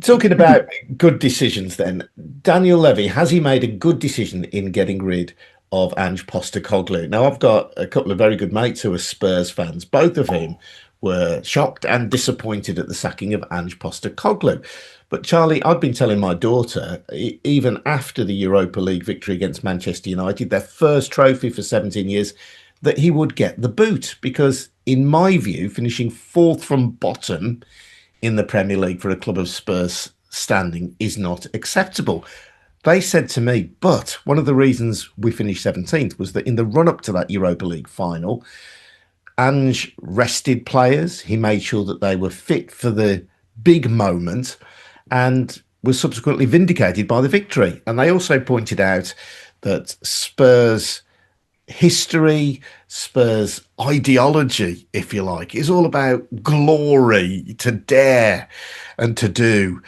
Talking about good decisions, then, Daniel Levy, has he made a good decision in getting rid of Ange Postecoglou? Now, I've got a couple of very good mates who are Spurs fans, both of whom were shocked and disappointed at the sacking of Ange Postecoglou. But Charlie, I've been telling my daughter, even after the Europa League victory against Manchester United, their first trophy for 17 years, that he would get the boot because, in my view, finishing fourth from bottom in the Premier League for a club of Spurs standing is not acceptable. They said to me, but one of the reasons we finished 17th was that in the run up to that Europa League final, Ange rested players. He made sure that they were fit for the big moment and was subsequently vindicated by the victory. And they also pointed out that Spurs history, Spurs ideology, if you like, is all about glory, to dare and to do,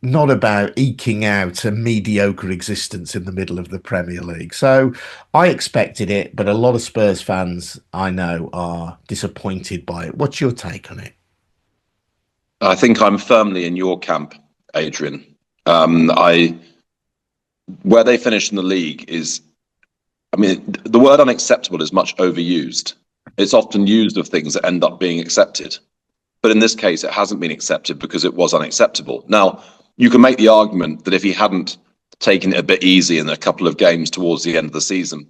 not about eking out a mediocre existence in the middle of the Premier League. So I expected it, but a lot of Spurs fans I know are disappointed by it. What's your take on it? I think I'm firmly in your camp, Adrian. I Where they finish in the league is, I mean, the word unacceptable is much overused. It's often used of things that end up being accepted. But in this case, it hasn't been accepted because it was unacceptable. Now, you can make the argument that if he hadn't taken it a bit easy in a couple of games towards the end of the season,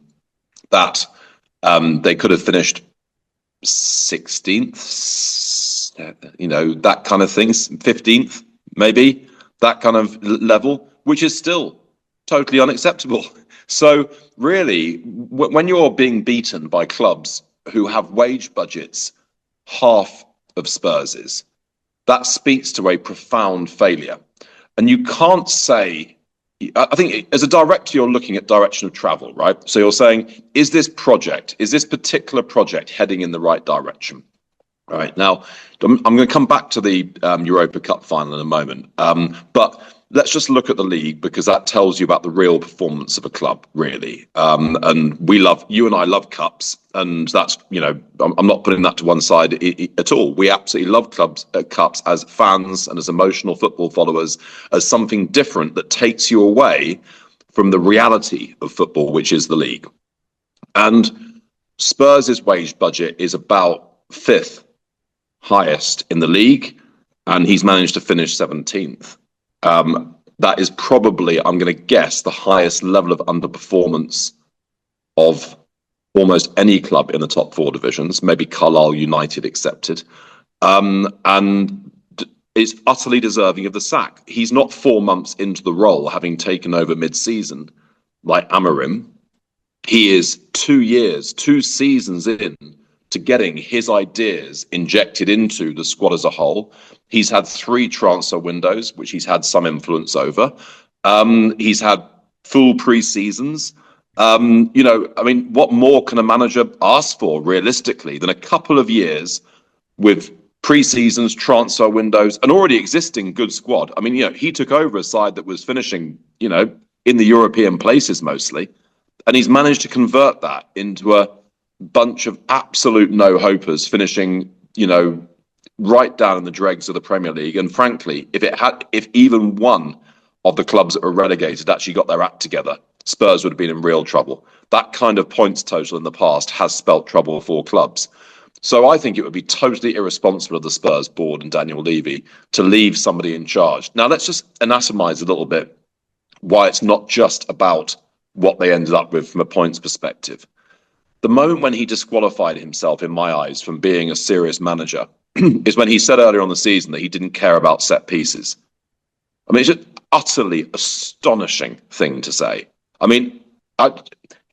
that they could have finished 16th, that kind of thing, 15th, maybe, that kind of level, which is still totally unacceptable. So really, when you're being beaten by clubs who have wage budgets half of Spurs's, that speaks to a profound failure. And you can't say, I think as a director, you're looking at direction of travel, right? So you're saying, is this particular project heading in the right direction? Right. Now, I'm going to come back to the Europa Cup final in a moment. But let's just look at the league, because that tells you about the real performance of a club, really. And you and I love cups, and that's, I'm not putting that to one side at all. We absolutely love cups as fans and as emotional football followers, as something different that takes you away from the reality of football, which is the league. And Spurs' wage budget is about fifth highest in the league, and he's managed to finish 17th. That is probably, I'm going to guess, the highest level of underperformance of almost any club in the top four divisions, maybe Carlisle United accepted, and is utterly deserving of the sack. He's not 4 months into the role, having taken over mid-season like Amorim. He is 2 seasons in to getting his ideas injected into the squad as a whole. He's had 3 transfer windows, which he's had some influence over. He's had full pre-seasons. What more can a manager ask for realistically than a couple of years with pre-seasons, transfer windows, an already existing good squad? I mean, he took over a side that was finishing, in the European places mostly, and he's managed to convert that into a bunch of absolute no-hopers finishing, right down in the dregs of the Premier League. And frankly, if even one of the clubs that were relegated actually got their act together, Spurs would have been in real trouble. That kind of points total in the past has spelt trouble for clubs. So I think it would be totally irresponsible of the Spurs board and Daniel Levy to leave somebody in charge. Now, let's just anatomize a little bit why it's not just about what they ended up with from a points perspective. The moment when he disqualified himself, in my eyes, from being a serious manager is when he said earlier on the season that he didn't care about set pieces. I mean, it's an utterly astonishing thing to say. I mean,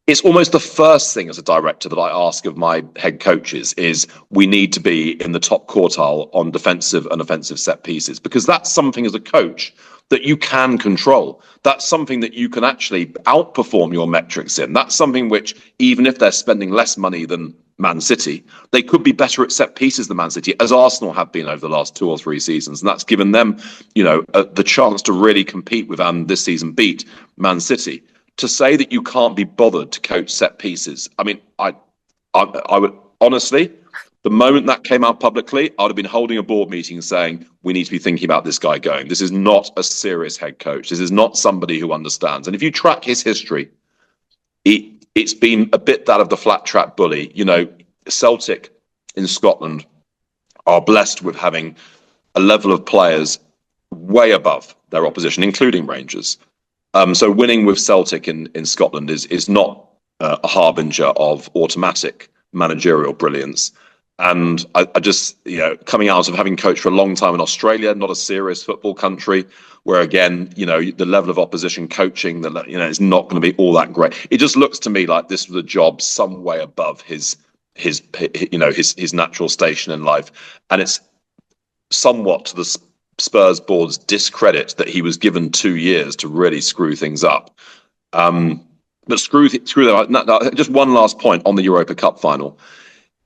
it's almost the first thing as a director that I ask of my head coaches is we need to be in the top quartile on defensive and offensive set pieces, because that's something as a coach that you can control. That's something that you can actually outperform your metrics in. That's something which, even if they're spending less money than Man City, they could be better at set pieces than Man City, as Arsenal have been over the last 2 or 3 seasons. And that's given them, the chance to really compete with, and this season beat Man City. To say that you can't be bothered to coach set pieces, I mean, I would honestly, The moment that came out publicly, I'd have been holding a board meeting saying, we need to be thinking about this guy going. This is not a serious head coach. This is not somebody who understands. And if you track his history, it's been a bit that of the flat track bully. You know, Celtic in Scotland are blessed with having a level of players way above their opposition, including Rangers. So winning with Celtic in Scotland is not a harbinger of automatic managerial brilliance. And I just, you know, coming out of having coached for a long time in Australia, not a serious football country, where again, you know, the level of opposition coaching, is not going to be all that great. It just looks to me like this was a job some way above his natural station in life, and it's somewhat to the Spurs board's discredit that he was given 2 years to really screw things up. But screw them up. No, just one last point on the Europa Cup final.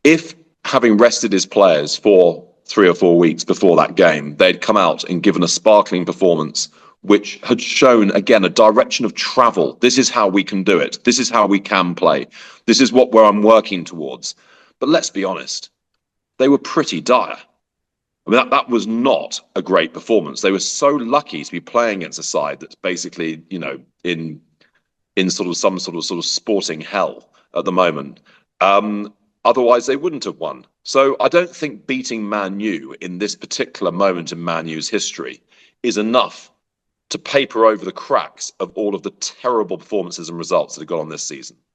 If having rested his players for 3 or 4 weeks before that game, they'd come out and given a sparkling performance, which had shown, again, a direction of travel. This is how we can do it. This is how we can play. This is where I'm working towards. But let's be honest, they were pretty dire. I mean, that was not a great performance. They were so lucky to be playing against a side that's basically, you know, in sort of some sort of sporting hell at the moment. Otherwise, they wouldn't have won. So I don't think beating Man U in this particular moment in Man U's history is enough to paper over the cracks of all of the terrible performances and results that have gone on this season.